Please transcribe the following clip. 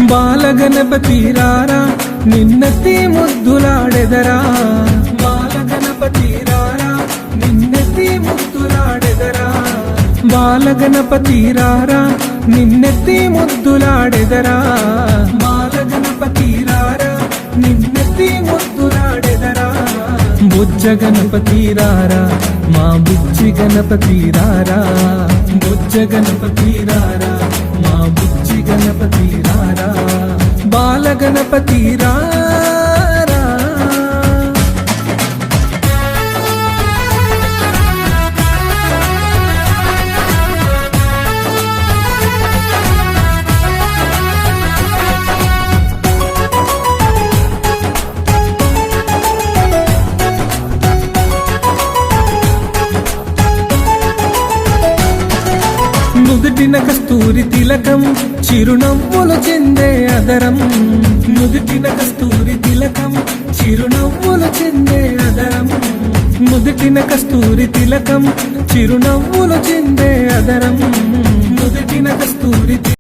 బాలగణపతి రారా నిన్నెత్తి ముద్దులాడెదరా బాలగణపతి రారా నిన్నెత్తి ముద్దులాడెదరా బాలగణపతి రారా నిన్నెత్తి ముద్దులాడెదరా బాలగణపతి రారా నిన్నెత్తి ముద్దులాడెదరా బుజ్జ గణపతి రారా మా బుజ్జి గణపతి రారా బుజ్జ గణపతి రారా మా బుజ్జి గణపతి రారా బాలగణపతి రారా నుదుటిన కస్తూరి తిలకం చిరునవ్వులు చెందే అదరం నుదుటిన కస్తూరి తిలకం చిరునవ్వులు చెందే అదరం నుదుటిన కస్తూరి తిలకం చిరునవ్వులు చెందే అదరం నుదుటిన కస్తూరి